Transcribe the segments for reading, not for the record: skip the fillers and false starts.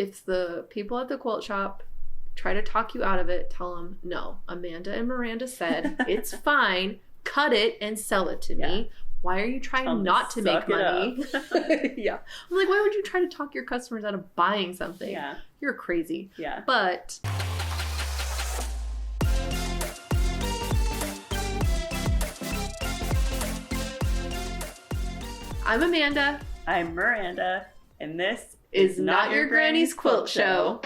if the people at the quilt shop try to talk you out of it, tell them, no, Amanda and Miranda said it's fine. Cut it and sell it to me. Why are you trying not to make money? Yeah. I'm like, why would you try to talk your customers out of buying something? Yeah. You're crazy. Yeah. But I'm Amanda. I'm Miranda. And this is Not Your Granny's Quilt Show.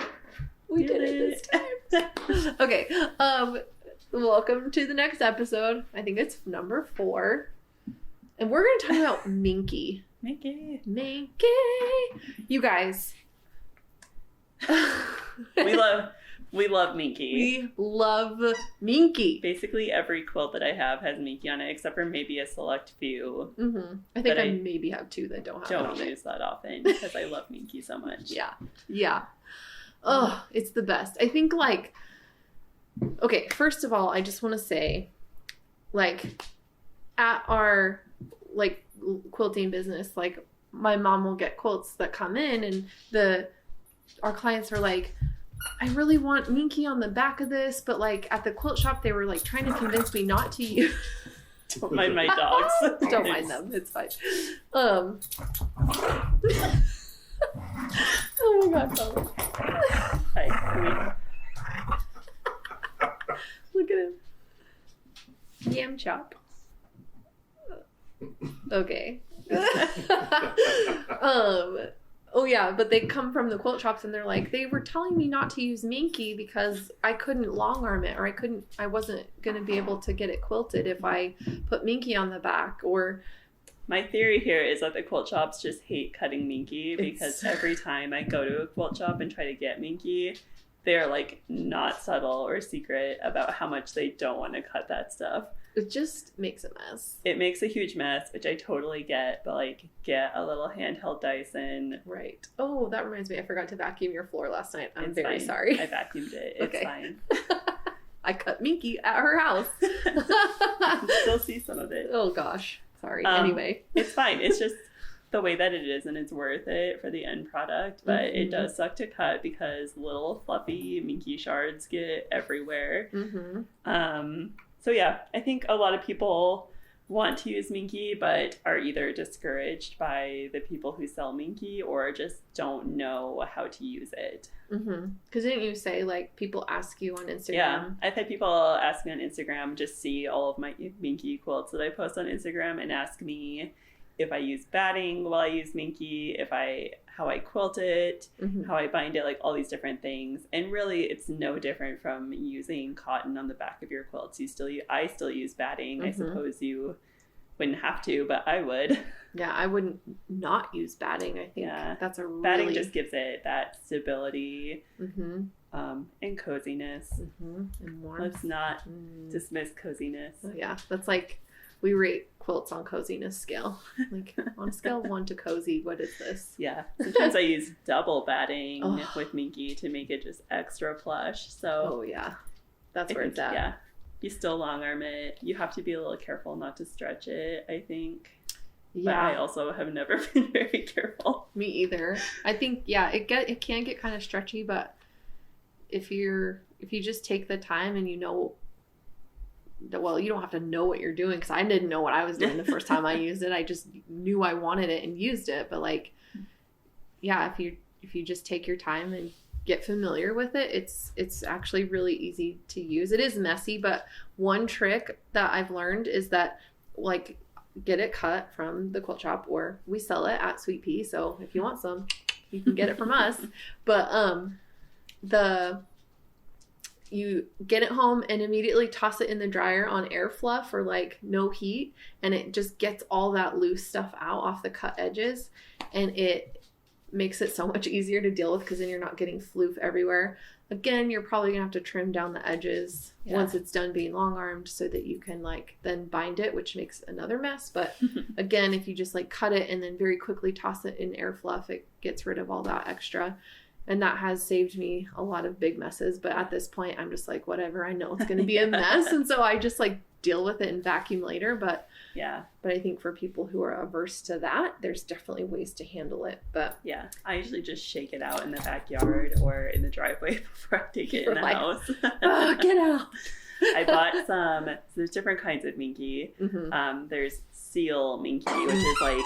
We did it this time. Okay. Welcome to the next episode. I think it's number 4. And we're going to talk about Minky. Minky. You guys. We love Minky. We love Minky. Basically every quilt that I have has Minky on it, except for maybe a select few. Mm-hmm. I think I maybe have 2 that don't have it on it. Don't use that often because I love Minky so much. Yeah. Oh, it's the best. I think, like, okay, first of all, I just want to say, like, at our, like, quilting business, like, my mom will get quilts that come in, and our clients are like, I really want Minky on the back of this, but, like, at the quilt shop, they were, like, trying to convince me not to use. Don't mind my dogs. Don't mind them. It's fine. Oh my god, Tom. Hi. Look at him. Yam chop. Okay. Oh yeah, but they come from the quilt shops and they're like, they were telling me not to use Minky because I couldn't long arm it, or I wasn't gonna be able to get it quilted if I put Minky on the back. Or my theory here is that the quilt shops just hate cutting Minky because every time I go to a quilt shop and try to get Minky, they're like not subtle or secret about how much they don't want to cut that stuff. It just makes a mess. It makes a huge mess, which I totally get, but like get a little handheld Dyson. Right. Oh, that reminds me. I forgot to vacuum your floor last night. I'm it's very fine. sorry. I vacuumed it. It's okay. Fine. I cut Minky at her house. Still see some of it. Oh gosh. Sorry. Anyway. It's fine. It's just the way that it is, and it's worth it for the end product, but it does suck to cut because little fluffy Minky shards get everywhere. So yeah, I think a lot of people want to use Minky, but are either discouraged by the people who sell Minky or just don't know how to use it. Because didn't you say, like, people ask you on Instagram? Yeah, I've had people ask me on Instagram, just see all of my Minky quilts that I post on Instagram and ask me if I use batting while I use Minky, how I quilt it, how I bind it, like all these different things. And really, it's no different from using cotton on the back of your quilts. I still use batting. I suppose you wouldn't have to, but I would. Yeah, I wouldn't not use batting. I think that's a really... Batting just gives it that stability and coziness. And warmth. Let's not dismiss coziness. Oh, yeah, that's like... We rate quilts on coziness scale. Like, on a scale of 1 to cozy, what is this? Yeah. Sometimes I use double batting with Minky to make it just extra plush. So oh, yeah. That's where it's at. Yeah. You still long arm it. You have to be a little careful not to stretch it, I think. Yeah. But I also have never been very careful. Me either. I think, yeah, it can get kind of stretchy, but if you just take the time and you know... Well, you don't have to know what you're doing, because I didn't know what I was doing the first time I used it. I just knew I wanted it and used it. But like, yeah, if you just take your time and get familiar with it, it's actually really easy to use. It is messy, but one trick that I've learned is that, like, get it cut from the quilt shop, or we sell it at Sweet Pea. So if you want some, you can get it from us. But you get it home and immediately toss it in the dryer on air fluff or like no heat, and it just gets all that loose stuff out off the cut edges, and it makes it so much easier to deal with because then you're not getting floof everywhere. Again, you're probably gonna have to trim down the edges once it's done being long armed so that you can like then bind it, which makes another mess. But again, if you just like cut it and then very quickly toss it in air fluff, it gets rid of all that extra. And that has saved me a lot of big messes. But at this point, I'm just like, whatever, I know it's going to be a mess. And so I just like deal with it and vacuum later. But yeah. But I think for people who are averse to that, there's definitely ways to handle it. But yeah, I usually just shake it out in the backyard or in the driveway before I take it in the house. Oh, get out. I bought some, so there's different kinds of Minky. Mm-hmm. There's seal Minky, which is like...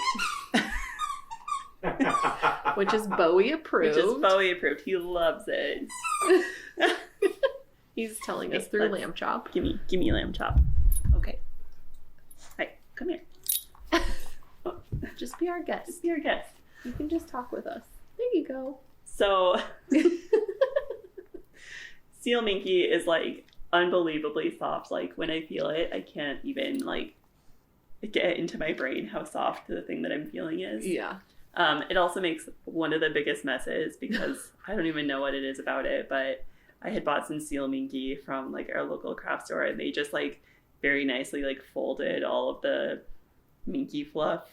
which is Bowie approved. Which is Bowie approved. He loves it. He's telling us through lamb chop. Give me lamb chop. Okay. Hi, come here. Oh. Just be our guest. Just be our guest. You can just talk with us. There you go. So, seal Minky is like unbelievably soft. Like when I feel it, I can't even like get into my brain how soft the thing that I'm feeling is. Yeah. It also makes one of the biggest messes because I don't even know what it is about it, but I had bought some seal Minky from like our local craft store, and they just like very nicely like folded all of the Minky fluff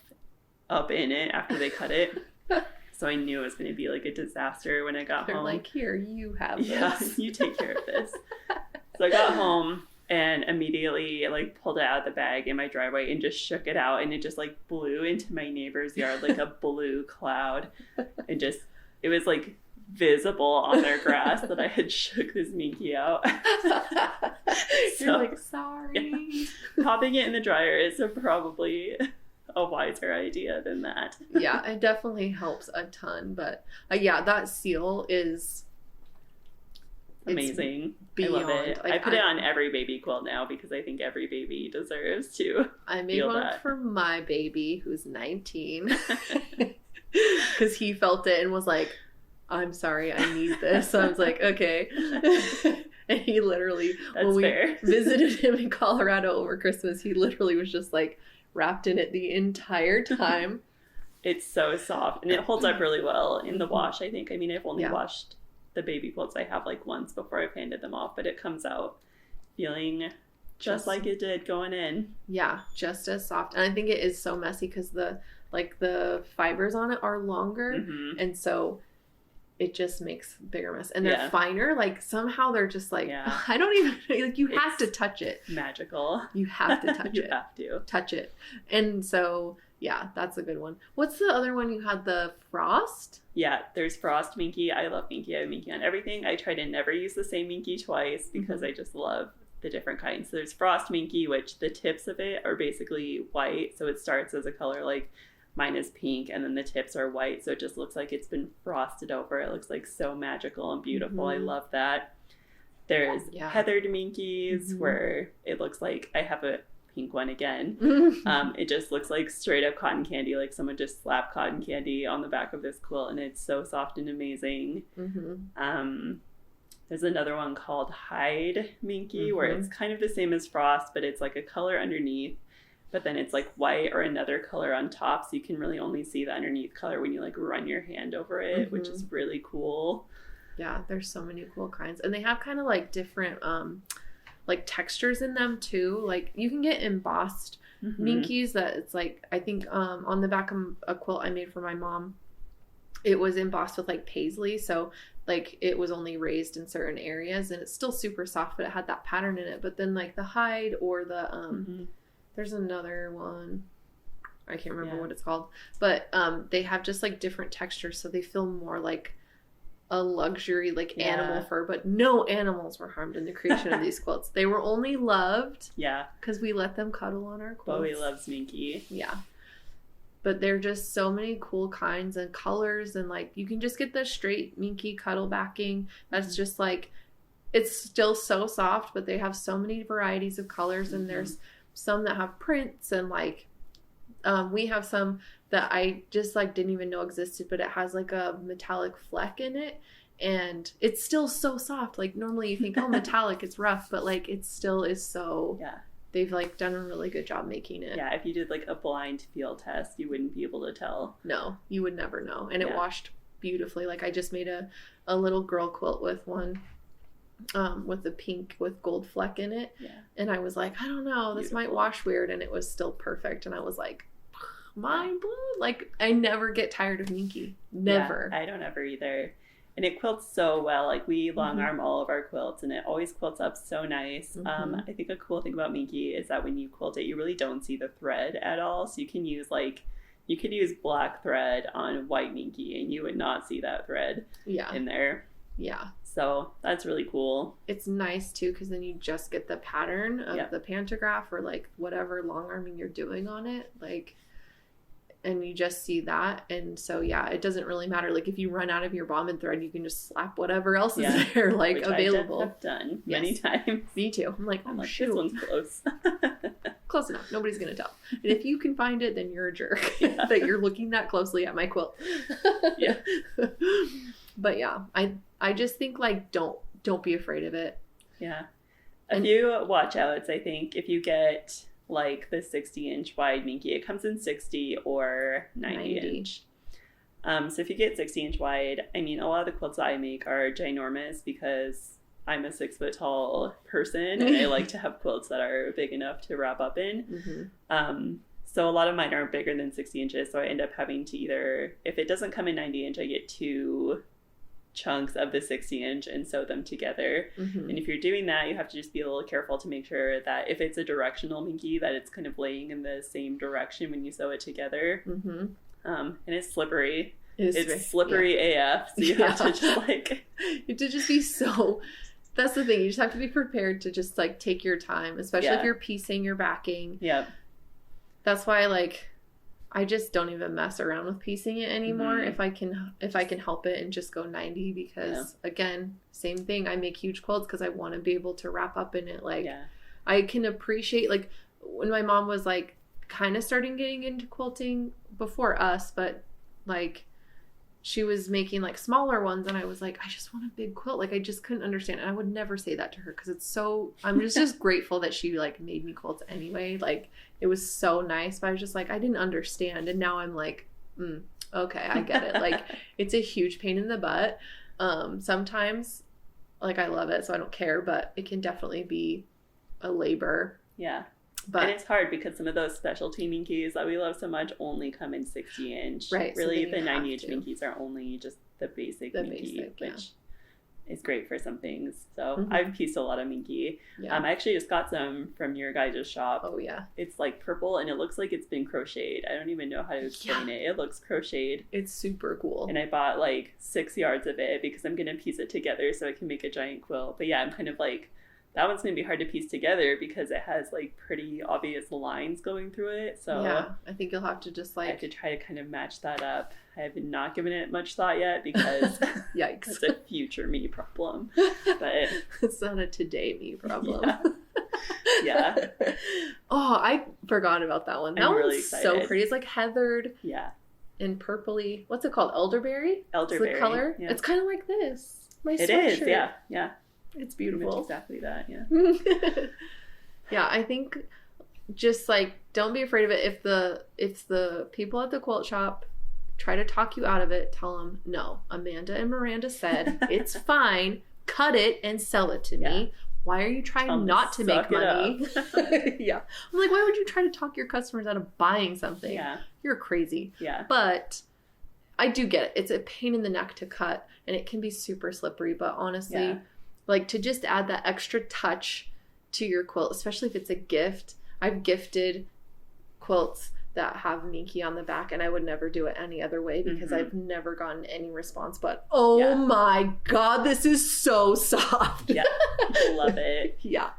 up in it after they cut it. So I knew it was going to be like a disaster when I got home. They're like, here, you have this. Yeah, you take care of this. So I got home and immediately like pulled it out of the bag in my driveway and just shook it out, and it just like blew into my neighbor's yard like a blue cloud. And just, it was like visible on their grass that I had shook this Minky out. You're like, sorry. Yeah. Popping it in the dryer is probably a wiser idea than that. Yeah, it definitely helps a ton. But yeah, that seal is amazing. Beyond. I love it. Like, I put it on every baby quilt now because I think every baby deserves to. I made one for my baby who's 19 because he felt it and was like, I'm sorry, I need this. So I was like, okay. And he literally, when we visited him in Colorado over Christmas, he literally was just like wrapped in it the entire time. It's so soft and it holds up really well in the wash, I think. I mean, I've only washed the baby quilts I have like once before I've handed them off, but it comes out feeling just like it did going in. Yeah, just as soft. And I think it is so messy because the fibers on it are longer, and so it just makes bigger mess. And they're finer. Like somehow they're just like, I don't even, like you have to touch it. Magical. You have to touch it. You have to. Touch it. And so, yeah, that's a good one. What's the other one you had? The frost? Yeah, there's frost Minky. I love Minky. I have Minky on everything. I try to never use the same Minky twice because I just love the different kinds. So there's frost Minky, which the tips of it are basically white. So it starts as a color like mine is pink, and then the tips are white, so it just looks like it's been frosted over. It looks like so magical and beautiful. I love that. There's heathered Minkies, where it looks like I have a pink one again. It just looks like straight up cotton candy, like someone just slapped cotton candy on the back of this quilt, and it's so soft and amazing. There's another one called hide Minky, where it's kind of the same as frost, but it's like a color underneath. But then it's like white or another color on top, so you can really only see the underneath color when you like run your hand over it, which is really cool. Yeah, there's so many cool kinds. And they have kind of like different like textures in them too. Like you can get embossed Minkies that it's like, I think on the back of a quilt I made for my mom, it was embossed with like paisley, so like it was only raised in certain areas, and it's still super soft, but it had that pattern in it. But then like the hide or the there's another one, I can't remember what it's called, but they have just like different textures, so they feel more like a luxury like animal fur. But no animals were harmed in the creation of these quilts. They were only loved because we let them cuddle on our quilts. Bowie loves Minky. But they're just so many cool kinds and colors, and like you can just get the straight Minky cuddle backing that's just like, it's still so soft, but they have so many varieties of colors, and there's some that have prints, and like we have some that I just like didn't even know existed, but it has like a metallic fleck in it, and it's still so soft. Like normally you think, oh, metallic, it's rough, but like it still is so they've like done a really good job making it. If you did like a blind feel test, you wouldn't be able to tell. No, you would never know. And it washed beautifully. Like I just made a little girl quilt with one with the pink with gold fleck in it, and I was like, I don't know, this might wash weird, and it was still perfect, and I was like, mind blown. Like I never get tired of Minky, never. I don't ever either. And it quilts so well. Like, we long arm all of our quilts, and it always quilts up so nice. I think a cool thing about Minky is that when you quilt it, you really don't see the thread at all. So you can use you could use black thread on white Minky, and you would not see that thread in there. Yeah. So that's really cool. It's nice too, because then you just get the pattern of the pantograph or like whatever long arming you're doing on it. Like, and you just see that. And so, yeah, it doesn't really matter. Like, if you run out of your bobbin thread, you can just slap whatever else is there, like, which available. I've done many times. Me too. I'm like, shoot. This one's close. Close enough. Nobody's going to tell. And if you can find it, then you're a jerk that you're looking that closely at my quilt. Yeah. But yeah, I just think, like, don't be afraid of it. Yeah. A few watch outs, I think, if you get like the 60-inch wide Minky. It comes in 60 or 90-inch. So if you get 60-inch wide, I mean, a lot of the quilts that I make are ginormous because I'm a 6-foot-tall person and I like to have quilts that are big enough to wrap up in. So a lot of mine aren't bigger than 60 inches. So I end up having to either, if it doesn't come in 90-inch, I get 2 chunks of the 60-inch and sew them together. And if you're doing that, you have to just be a little careful to make sure that if it's a directional Minky, that it's kind of laying in the same direction when you sew it together. And it's slippery. It's slippery AF. So you have to just like... You have to just be so... That's the thing. You just have to be prepared to just like take your time, especially if you're piecing your backing. That's why, like, I just don't even mess around with piecing it anymore if I can help it, and just go 90 because again, same thing. I make huge quilts because I want to be able to wrap up in it. Like, I can appreciate, like, when my mom was like kind of starting getting into quilting before us, but like she was making like smaller ones and I was like, I just want a big quilt. Like, I just couldn't understand. And I would never say that to her because it's so, I'm just grateful that she like made me quilts anyway. Like, it was so nice, but I was just like, I didn't understand. And now I'm like, okay, I get it. Like, it's a huge pain in the butt. Sometimes, like, I love it, so I don't care, but it can definitely be a labor. But, and it's hard because some of those specialty Minkies that we love so much only come in 60-inch. Right. Really, so the 90-inch Minkies are only just the basic Minky, which is great for some things. So I've pieced a lot of Minky. I actually just got some from your guys' shop. Oh, yeah. It's like purple and it looks like it's been crocheted. I don't even know how to explain it. It looks crocheted. It's super cool. And I bought like 6 yards of it because I'm going to piece it together so I can make a giant quilt. But yeah, I'm kind of like... That one's going to be hard to piece together because it has like pretty obvious lines going through it. So yeah, I think you'll have to just like... I have to try to kind of match that up. I have not given it much thought yet because yikes, it's a future me problem. But it's not a today me problem. Oh, I forgot about that one. That really one's excited. So pretty. It's like heathered. Yeah. And purpley. What's it called? Elderberry? Elderberry. It's the color. Yeah. It's kind of like this. My it sweatshirt. is. Yeah. Yeah. It's beautiful. Exactly that. Yeah. Yeah, I think just like don't be afraid of it. If the people at the quilt shop try to talk you out of it, tell them no. Amanda and Miranda said it's fine. Cut it and sell it to me. Why are you trying not to make money? Yeah. I'm like, why would you try to talk your customers out of buying something? Yeah. You're crazy. Yeah. But I do get it. It's a pain in the neck to cut and it can be super slippery, but honestly, like to just add that extra touch to your quilt, especially if it's a gift. I've gifted quilts that have Minky on the back and I would never do it any other way because I've never gotten any response but, oh my God, this is so soft. Yeah, love it. Yeah.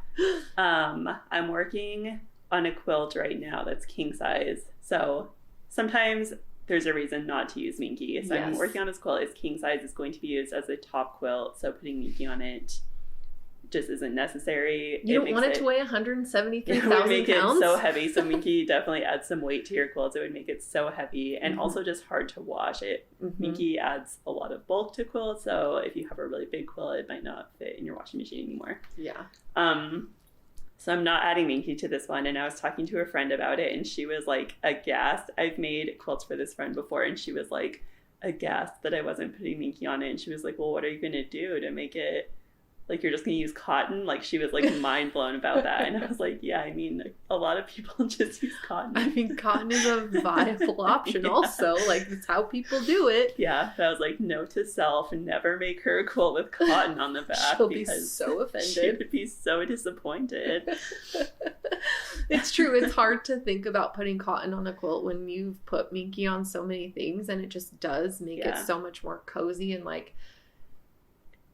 I'm working on a quilt right now that's king size. So sometimes there's a reason not to use Minky. So I'm working on this quilt. It's king size. It's going to be used as a top quilt. So putting Minky on it just isn't necessary. You don't want it to weigh 173,000 pounds? It would make it so heavy. So Mm-hmm. Minky definitely adds some weight to your quilts. It would make it so heavy and also just hard to wash. Minky adds a lot of bulk to quilts. So if you have a really big quilt, it might not fit in your washing machine anymore. Yeah. So I'm not adding Minky to this one. And I was talking to a friend about it and she was like aghast. I've made quilts for this friend before and she was like aghast that I wasn't putting Minky on it. And she was like, well, what are you going to do to make it like, you're just going to use cotton? Like, she was, like, mind blown about that. And I was like, yeah, I mean, a lot of people just use cotton. I mean, cotton is a viable option also. Like, it's how people do it. Yeah. But I was like, note to self, never make her a quilt with cotton on the back. She'll be so offended. She would be so disappointed. It's true. It's hard to think about putting cotton on a quilt when you've put Minky on so many things, and it just does make it so much more cozy and, like,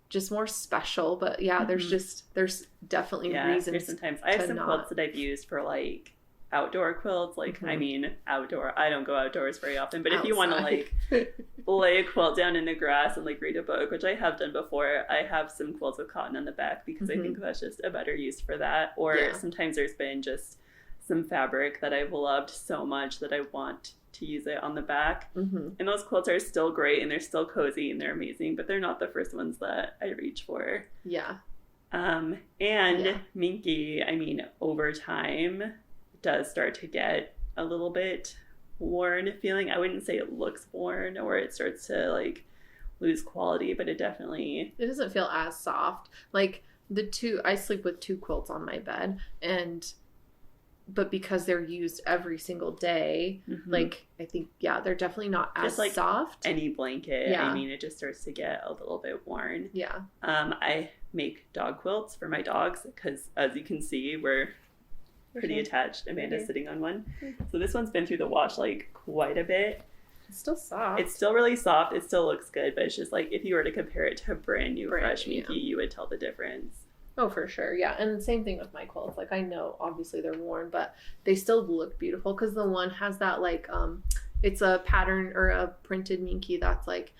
just more special. But yeah, there's definitely reasons. Sometimes I have some quilts that I've used for, like, outdoor quilts. Like, I mean, outdoor. I don't go outdoors very often, but if you want to, like, lay a quilt down in the grass and, like, read a book, which I have done before, I have some quilts with cotton on the back because I think that's just a better use for that. Or sometimes there's been just some fabric that I've loved so much that I want to use it on the back. And those quilts are still great and they're still cozy and they're amazing, but they're not the first ones that I reach for. Minky, I mean, over time does start to get a little bit worn feeling. I wouldn't say it looks worn or it starts to, like, lose quality, but it doesn't feel as soft. Like, I sleep with 2 quilts on my bed, but because they're used every single day, like, I think, they're definitely not as just like soft. Any blanket, I mean, it just starts to get a little bit worn. I make dog quilts for my dogs because, as you can see, we're pretty attached. Amanda's sitting on one. So this one's been through the wash, like, quite a bit. It's still soft. It's still really soft. It still looks good, but it's just, like, if you were to compare it to a brand new fresh Minky, you would tell the difference. Oh, for sure. Yeah. And the same thing with my quilts. Like, I know obviously they're worn, but they still look beautiful because the one has that, like, it's a pattern or a printed Minky that's, like,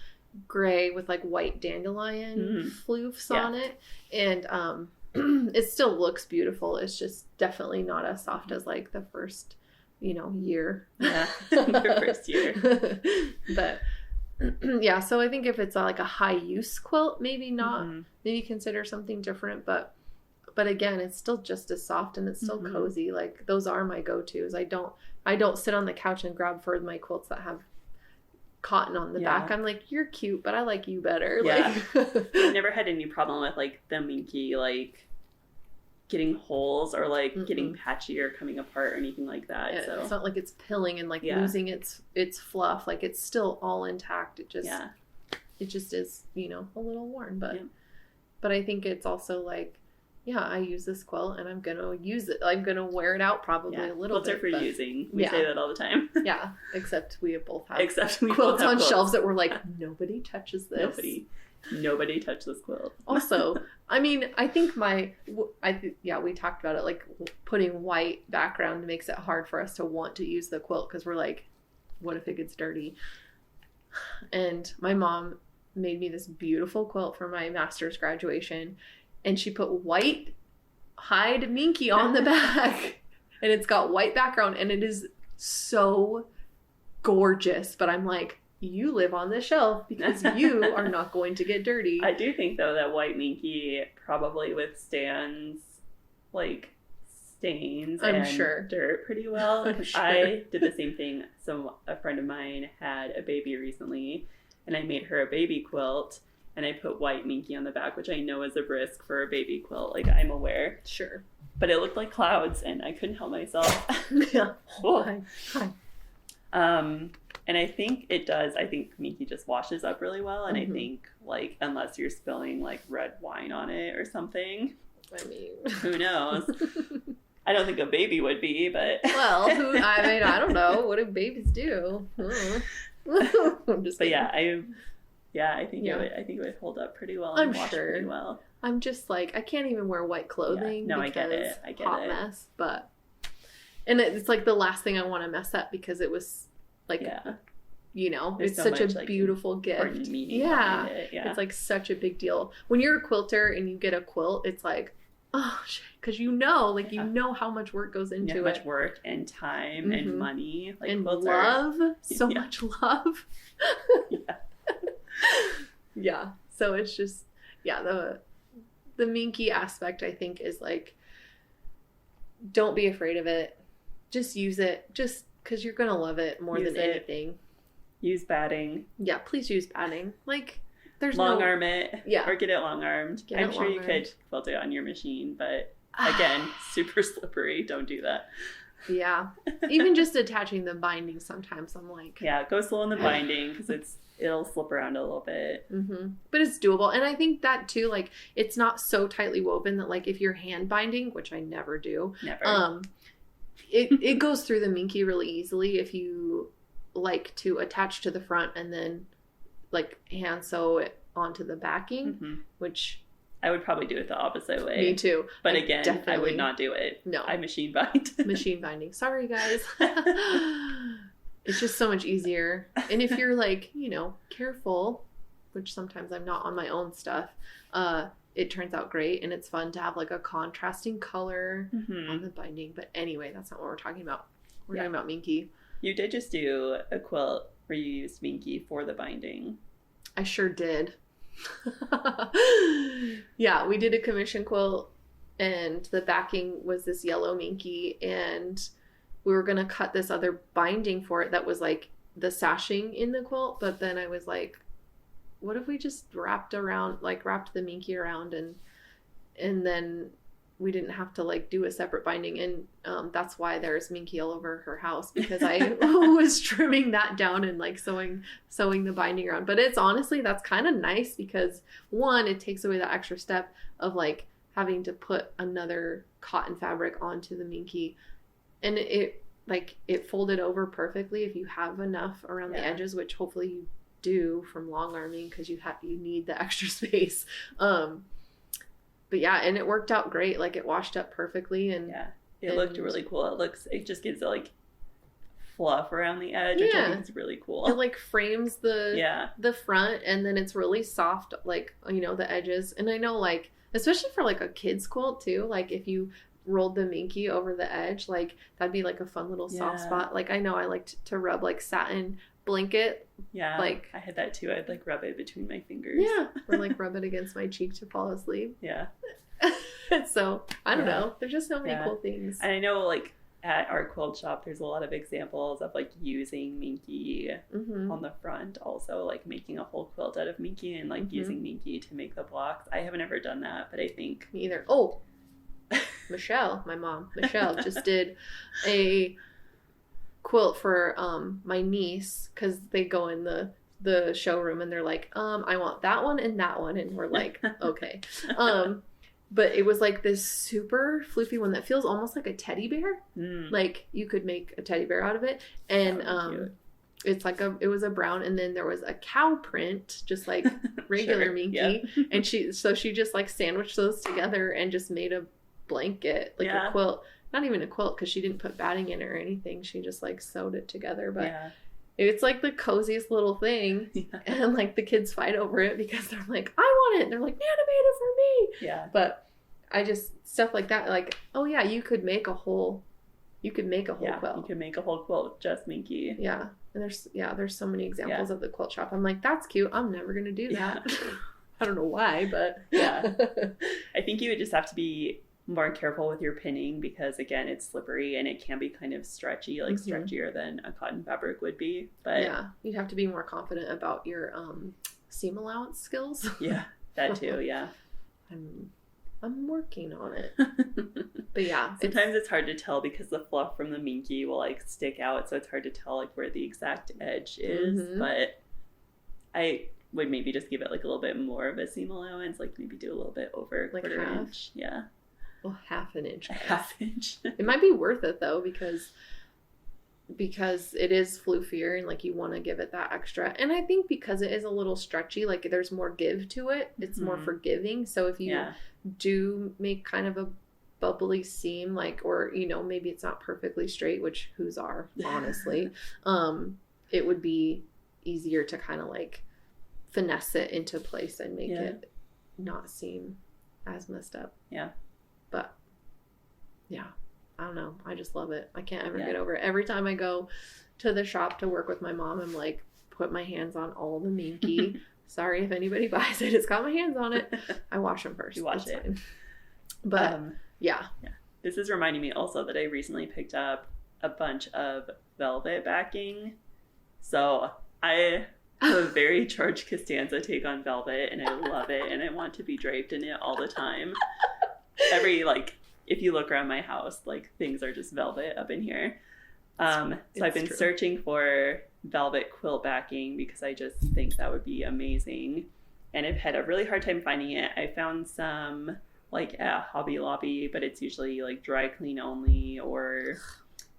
gray with, like, white dandelion floofs on it. And it still looks beautiful. It's just definitely not as soft as, like, the first, year. Yeah. The first year. But yeah, so I think if it's like a high use quilt, maybe not. Maybe consider something different, but again, it's still just as soft and it's still cozy. Like, those are my go-tos. I don't sit on the couch and grab for my quilts that have cotton on the back. I'm like, you're cute, but I like you better. Like, I've never had any problem with, like, the Minky, like, getting holes or, like, getting patchy or coming apart or anything like that. So it's not like it's pilling and, like, losing its fluff. Like, it's still all intact. It just is, a little worn, but I think it's also, like, I use this quilt and I'm gonna use it. I'm gonna wear it out probably a little bit. Quilts are for using. We Yeah. say that all the time. Yeah, except we both have quilts on shelves that we're like, nobody touches this. Nobody touch this quilt. Also, I mean, I think we talked about it, like putting white background makes it hard for us to want to use the quilt because we're like, what if it gets dirty? And my mom made me this beautiful quilt for my master's graduation, and she put white hide Minky on the back, and it's got white background, and it is so gorgeous. But I'm like, you live on this shelf because you are not going to get dirty. I do think, though, that white Minky probably withstands, like, stains and dirt pretty well. I did the same thing. So a friend of mine had a baby recently, and I made her a baby quilt, and I put white Minky on the back, which I know is a risk for a baby quilt. Like, I'm aware. Sure. But it looked like clouds, and I couldn't help myself. Yeah. Hi. And I think it does. I think Minky just washes up really well. And I think, like, unless you're spilling, like, red wine on it or something. I mean, who knows? I don't think a baby would be, but. Well, I don't know. What do babies do? I'm just kidding. But I think it would hold up pretty well and wash pretty well. I'm just like, I can't even wear white clothing. Yeah. No, I get it. Hot mess, but. And it's like the last thing I want to mess up because it was like, it's such a beautiful gift. Yeah. It's like such a big deal. When you're a quilter and you get a quilt, it's like, oh, shit. Because you know how much work goes into it. Much work and time and money. Like, and love. So much love. Yeah. So it's just, the Minky aspect, I think, is like, don't be afraid of it. Just use it. Just because you're going to love it more than anything. Use batting. Yeah, please use batting. Like, there's long arm it. Yeah. Or get it long armed. I'm sure you could quilt it on your machine, but again, super slippery. Don't do that. Yeah. Even just attaching the binding sometimes I'm like. Yeah, go slow in the binding because it'll slip around a little bit. Mm-hmm. But it's doable. And I think that too, like, it's not so tightly woven that, like, if you're hand binding, which I never do. Never. It goes through the Minky really easily if you like to attach to the front and then like hand sew it onto the backing, which I would probably do it the opposite way. Me too. But again, I would not do it. No. I machine bind. Machine binding. Sorry, guys. It's just so much easier. And if you're like, you know, careful, which sometimes I'm not on my own stuff, it turns out great. And it's fun to have like a contrasting color on the binding. But anyway, that's not what we're talking about. We're talking about Minky. You did just do a quilt where you used Minky for the binding. I sure did. Yeah, we did a commission quilt and the backing was this yellow Minky and we were going to cut this other binding for it that was like the sashing in the quilt, but then I was like, what if we just wrapped the Minky around and then we didn't have to like do a separate binding, and that's why there's Minky all over her house, because I was trimming that down and like sewing the binding around. But it's honestly, that's kind of nice because one, it takes away that extra step of like having to put another cotton fabric onto the Minky, and it folded over perfectly if you have enough around the edges, which hopefully you do from long arming because you need the extra space. But yeah, and it worked out great. Like it washed up perfectly, and it looked really cool. It just gives it like fluff around the edge, which I think is really cool. It like frames the front, and then it's really soft, like, you know, the edges. And I know, like, especially for like a kid's quilt too, like if you rolled the Minky over the edge, like that'd be like a fun little soft spot. Like I know I liked to rub like satin blanket. Yeah, like I had that too. I'd like rub it between my fingers. Yeah, or like rub it against my cheek to fall asleep. Yeah. So I don't know. There's just so many cool things. And I know like at our quilt shop, there's a lot of examples of like using Minky on the front. Also like making a whole quilt out of Minky and like using Minky to make the blocks. I haven't ever done that, but I think me either. Oh, Michelle, my mom, just did a quilt for my niece because they go in the showroom and they're like, I want that one, and we're like, okay. But it was like this super floofy one that feels almost like a teddy bear. Like you could make a teddy bear out of it, and it's like it was a brown, and then there was a cow print, just like regular Minky, and she just like sandwiched those together and just made a blanket, like a quilt. Not even a quilt because she didn't put batting in it or anything. She just like sewed it together. But it's like the coziest little thing. And like the kids fight over it because they're like, I want it. And they're like, Nana made it for me. Yeah. But I just, stuff like that, like, oh yeah, you could make a whole quilt. You could make a whole quilt with just Minky. Yeah. And there's so many examples of the quilt shop. I'm like, that's cute. I'm never going to do that. I don't know why, but I think you would just have to be more careful with your pinning because again it's slippery and it can be kind of stretchy, like stretchier than a cotton fabric would be. But yeah, you'd have to be more confident about your seam allowance skills. Yeah, that too. Yeah, I'm working on it. But yeah, sometimes it's hard to tell because the fluff from the Minky will like stick out, so it's hard to tell like where the exact edge is. But I would maybe just give it like a little bit more of a seam allowance, like maybe do a little bit over like quarter half inch. Yeah. Well, half an inch. Half inch. It might be worth it though because it is floofier and like you want to give it that extra. And I think because it is a little stretchy, like there's more give to it. It's more forgiving. So if you do make kind of a bubbly seam, like, or you know, maybe it's not perfectly straight, which whose are honestly, it would be easier to kind of like finesse it into place and make it not seem as messed up. Yeah. But yeah, I don't know. I just love it. I can't ever get over it. Every time I go to the shop to work with my mom, I'm like, put my hands on all the Minky. Sorry if anybody buys it. It's got my hands on it. I wash them first. You wash it. Fine. But yeah. This is reminding me also that I recently picked up a bunch of velvet backing. So I I have a very George Costanza take on velvet, and I love it, and I want to be draped in it all the time. If you look around my house, like, things are just velvet up in here. So I've been searching for velvet quilt backing because I just think that would be amazing. And I've had a really hard time finding it. I found some like at Hobby Lobby, but it's usually like dry clean only or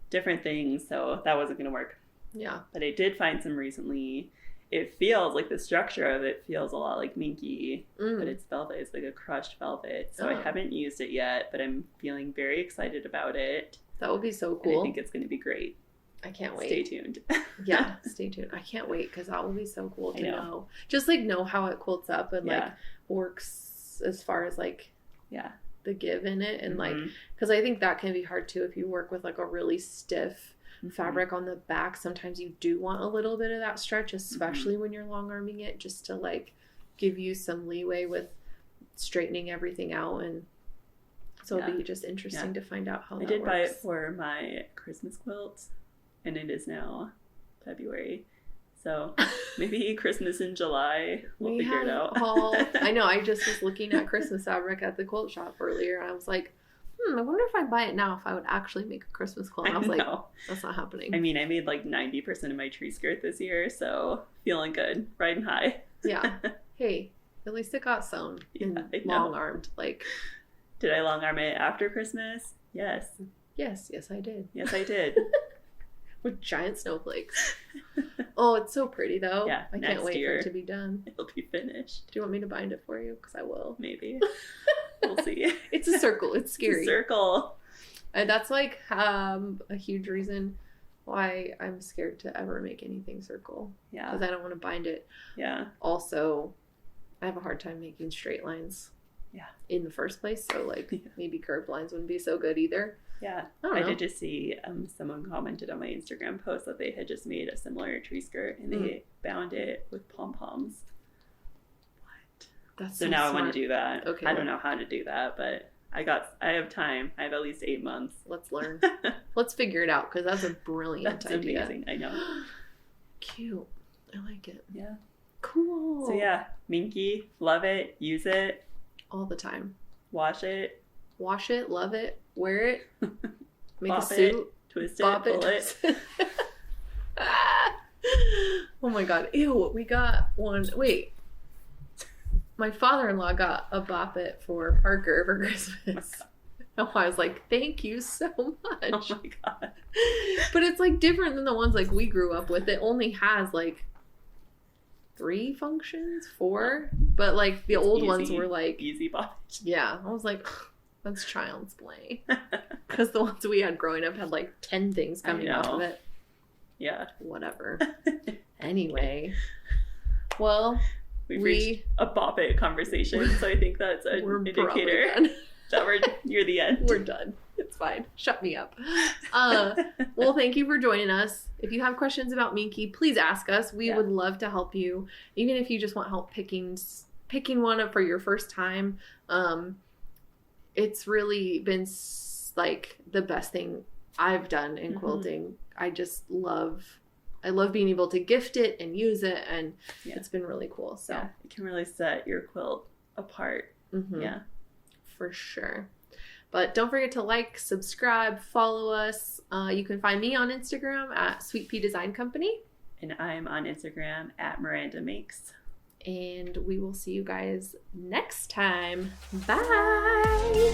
different things. So that wasn't going to work. Yeah. But I did find some recently. It feels like the structure of it feels a lot like Minky, but it's velvet. It's like a crushed velvet. So I haven't used it yet, but I'm feeling very excited about it. That would be so cool. And I think it's going to be great. I can't wait. Stay tuned. Yeah, stay tuned. I can't wait because that will be so cool to know. Just like know how it quilts up and like works as far as like the give in it. And like, because I think that can be hard too if you work with like a really stiff fabric on the back. Sometimes you do want a little bit of that stretch, especially when you're long arming it, just to like give you some leeway with straightening everything out. And so it'll be just interesting to find out how that works. I did buy it for my Christmas quilt, and it is now February. So maybe Christmas in July, we'll figure it out. I know, I just was looking at Christmas fabric at the quilt shop earlier, and I was like, I wonder if I'd buy it now if I would actually make a Christmas quilt. And I was like, that's not happening. I mean, I made like 90% of my tree skirt this year, so feeling good, riding high. Yeah. Hey, at least it got sewn and long-armed. Like, did I long-arm it after Christmas? Yes. Yes, I did. Yes, I did. With giant snowflakes. Oh, it's so pretty though. Yeah, I can't wait for it to be done. It'll be finished. Do you want me to bind it for you? Because I will. Maybe. We'll see. It's a circle. It's scary. It's a circle. And that's like a huge reason why I'm scared to ever make anything circle. Yeah. Because I don't want to bind it. Yeah. Also, I have a hard time making straight lines. Yeah. In the first place. So like maybe curved lines wouldn't be so good either. Yeah. I did just see someone commented on my Instagram post that they had just made a similar tree skirt and they bound it with pom-poms. That's so now smart. I want to do that. Okay. I don't know how to do that, but I have time. I have at least 8 months. Let's learn. Let's figure it out because that's a brilliant idea. Amazing. I know. Cute. I like it. Yeah. Cool. So yeah, Minky, love it, use it. All the time. Wash it, love it, wear it, make bop a suit, it, twist it, pull it. Oh my god. Ew, we got one. Wait. My father-in-law got a Bop It for Parker for Christmas. Oh, I was like, thank you so much. Oh my god. But it's like different than the ones like we grew up with. It only has like 3 functions, 4. But like the old ones were like easy bop. Yeah. I was like, that's child's play. Because the ones we had growing up had like 10 things coming out of it. Yeah. Whatever. Anyway. Well, We've reached a Bop It conversation, so I think that's an indicator that you're the end. We're done. It's fine. Shut me up. Well, thank you for joining us. If you have questions about Minky, please ask us. We would love to help you. Even if you just want help picking one up for your first time. It's really been like the best thing I've done in quilting. I love being able to gift it and use it, and it's been really cool. So it can really set your quilt apart. Yeah, for sure. But don't forget to like, subscribe, follow us. You can find me on Instagram at Sweet Pea Design Company. And I'm on Instagram at Miranda Makes. And we will see you guys next time. Bye!